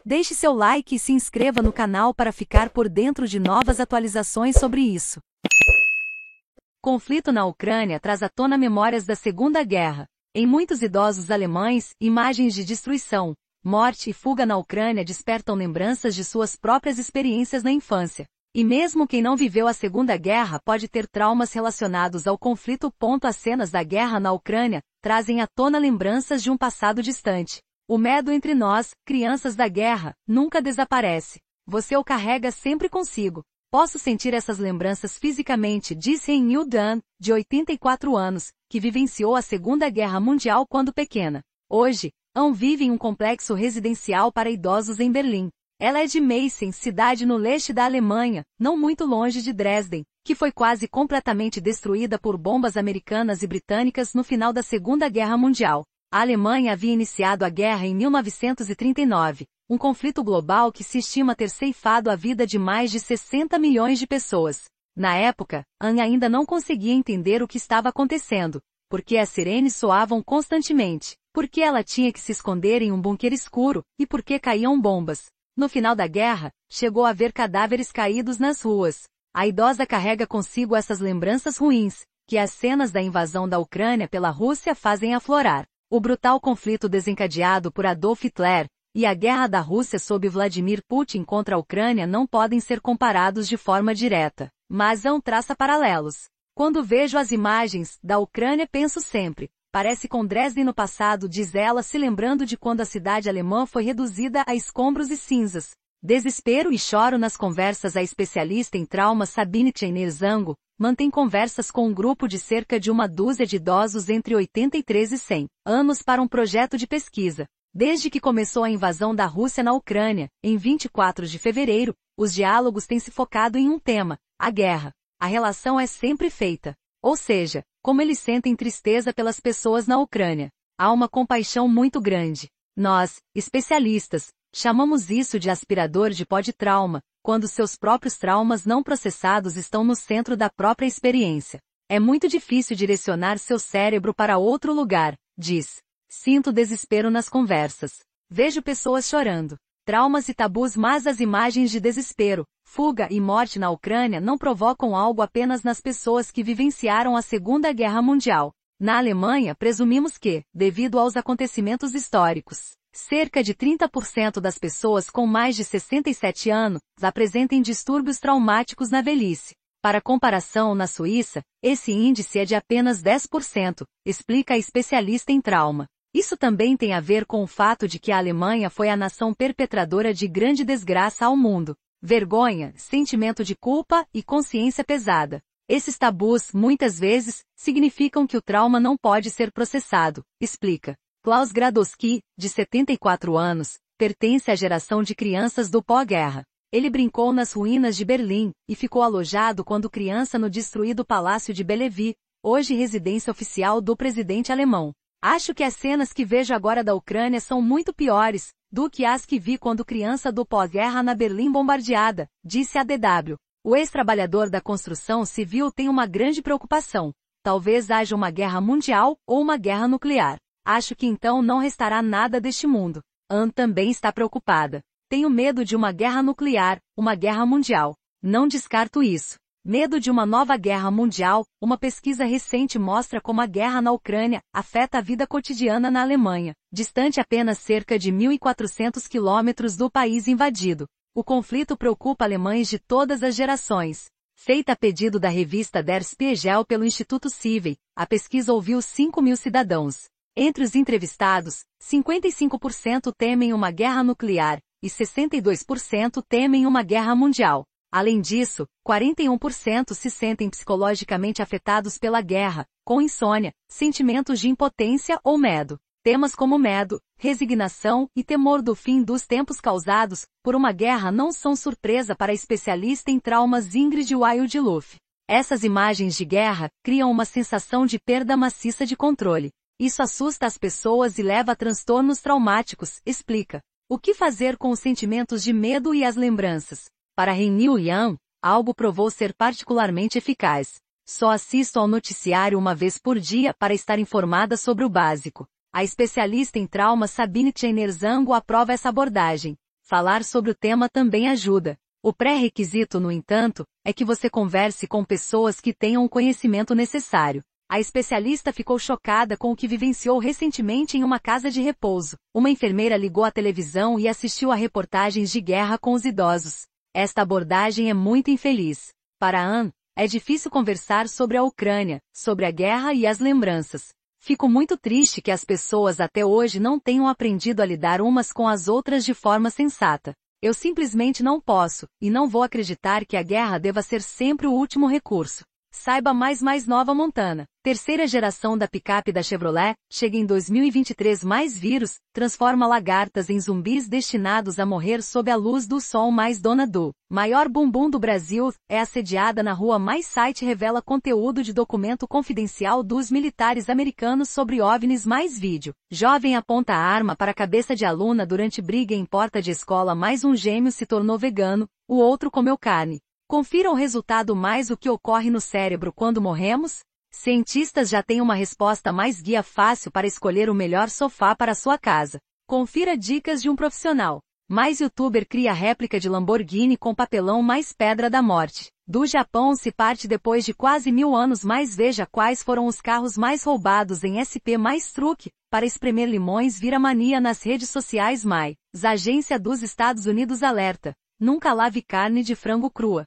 Deixe seu like e se inscreva no canal para ficar por dentro de novas atualizações sobre isso. Conflito na Ucrânia traz à tona memórias da Segunda Guerra. Em muitos idosos alemães, imagens de destruição, morte e fuga na Ucrânia despertam lembranças de suas próprias experiências na infância. E mesmo quem não viveu a Segunda Guerra pode ter traumas relacionados ao conflito. As cenas da guerra na Ucrânia trazem à tona lembranças de um passado distante. O medo entre nós, crianças da guerra, nunca desaparece. Você o carrega sempre consigo. Posso sentir essas lembranças fisicamente, disse Neil Dunn, de 84 anos, que vivenciou a Segunda Guerra Mundial quando pequena. Hoje, Anne vive em um complexo residencial para idosos em Berlim. Ela é de Meissen, cidade no leste da Alemanha, não muito longe de Dresden, que foi quase completamente destruída por bombas americanas e britânicas no final da Segunda Guerra Mundial. A Alemanha havia iniciado a guerra em 1939, um conflito global que se estima ter ceifado a vida de mais de 60 milhões de pessoas. Na época, Anne ainda não conseguia entender o que estava acontecendo, porque as sirenes soavam constantemente, porque ela tinha que se esconder em um bunker escuro, e porque caíam bombas. No final da guerra, chegou a ver cadáveres caídos nas ruas. A idosa carrega consigo essas lembranças ruins, que as cenas da invasão da Ucrânia pela Rússia fazem aflorar. O brutal conflito desencadeado por Adolf Hitler e a guerra da Rússia sob Vladimir Putin contra a Ucrânia não podem ser comparados de forma direta, mas Anne traça paralelos. Quando vejo as imagens da Ucrânia penso sempre, parece com Dresden no passado, diz ela, se lembrando de quando a cidade alemã foi reduzida a escombros e cinzas. Desespero e choro nas conversas. A especialista em trauma Sabine Tcheiner-Zango mantém conversas com um grupo de cerca de uma dúzia de idosos entre 83 e 100 anos para um projeto de pesquisa. Desde que começou a invasão da Rússia na Ucrânia, em 24 de fevereiro, os diálogos têm se focado em um tema: a guerra. A relação é sempre feita. Ou seja, como eles sentem tristeza pelas pessoas na Ucrânia. Há uma compaixão muito grande. Nós, especialistas, chamamos isso de aspirador de pó de trauma, quando seus próprios traumas não processados estão no centro da própria experiência. É muito difícil direcionar seu cérebro para outro lugar, diz. Sinto desespero nas conversas. Vejo pessoas chorando. Traumas e tabus, mas as imagens de desespero, fuga e morte na Ucrânia não provocam algo apenas nas pessoas que vivenciaram a Segunda Guerra Mundial. Na Alemanha, presumimos que, devido aos acontecimentos históricos, cerca de 30% das pessoas com mais de 67 anos apresentem distúrbios traumáticos na velhice. Para comparação, na Suíça, esse índice é de apenas 10%, explica a especialista em trauma. Isso também tem a ver com o fato de que a Alemanha foi a nação perpetradora de grande desgraça ao mundo. Vergonha, sentimento de culpa e consciência pesada. Esses tabus, muitas vezes, significam que o trauma não pode ser processado, explica. Klaus Gradowski, de 74 anos, pertence à geração de crianças do pós-guerra. Ele brincou nas ruínas de Berlim, e ficou alojado quando criança no destruído Palácio de Bellevue, hoje residência oficial do presidente alemão. Acho que as cenas que vejo agora da Ucrânia são muito piores do que as que vi quando criança do pós-guerra na Berlim bombardeada, disse a DW. O ex-trabalhador da construção civil tem uma grande preocupação. Talvez haja uma guerra mundial ou uma guerra nuclear. Acho que então não restará nada deste mundo. Anne também está preocupada. Tenho medo de uma guerra nuclear, uma guerra mundial. Não descarto isso. Medo de uma nova guerra mundial. Uma pesquisa recente mostra como a guerra na Ucrânia afeta a vida cotidiana na Alemanha, distante apenas cerca de 1.400 quilômetros do país invadido. O conflito preocupa alemães de todas as gerações. Feita a pedido da revista Der Spiegel pelo Instituto Civey, a pesquisa ouviu 5.000 cidadãos. Entre os entrevistados, 55% temem uma guerra nuclear, e 62% temem uma guerra mundial. Além disso, 41% se sentem psicologicamente afetados pela guerra, com insônia, sentimentos de impotência ou medo. Temas como medo, resignação e temor do fim dos tempos causados por uma guerra não são surpresa para a especialista em traumas Ingrid Wildluff. Essas imagens de guerra criam uma sensação de perda maciça de controle. Isso assusta as pessoas e leva a transtornos traumáticos, explica. O que fazer com os sentimentos de medo e as lembranças? Para Renew Young, algo provou ser particularmente eficaz. Só assisto ao noticiário uma vez por dia para estar informada sobre o básico. A especialista em trauma Sabine Tcheiner-Zango aprova essa abordagem. Falar sobre o tema também ajuda. O pré-requisito, no entanto, é que você converse com pessoas que tenham o conhecimento necessário. A especialista ficou chocada com o que vivenciou recentemente em uma casa de repouso. Uma enfermeira ligou a televisão e assistiu a reportagens de guerra com os idosos. Esta abordagem é muito infeliz. Para Anne, é difícil conversar sobre a Ucrânia, sobre a guerra e as lembranças. Fico muito triste que as pessoas até hoje não tenham aprendido a lidar umas com as outras de forma sensata. Eu simplesmente não posso, e não vou acreditar que a guerra deva ser sempre o último recurso. Saiba mais Nova Montana. Terceira geração da picape da Chevrolet, chega em 2023 mais vírus, transforma lagartas em zumbis destinados a morrer sob a luz do sol. Mais dona do maior bumbum do Brasil, é assediada na rua. Mais site revela conteúdo de documento confidencial dos militares americanos sobre OVNIs. Mais vídeo. Jovem aponta a arma para a cabeça de aluna durante briga em porta de escola. Mais um gêmeo se tornou vegano, o outro comeu carne. Confira o resultado. Mais o que ocorre no cérebro quando morremos? Cientistas já têm uma resposta. Mais guia fácil para escolher o melhor sofá para sua casa. Confira dicas de um profissional. Mais youtuber cria réplica de Lamborghini com papelão. Mais pedra da morte. Do Japão se parte depois de quase 1000 anos. Mais veja quais foram os carros mais roubados em SP. Mais truque para espremer limões vira mania nas redes sociais. Mais agência dos Estados Unidos alerta: nunca lave carne de frango crua.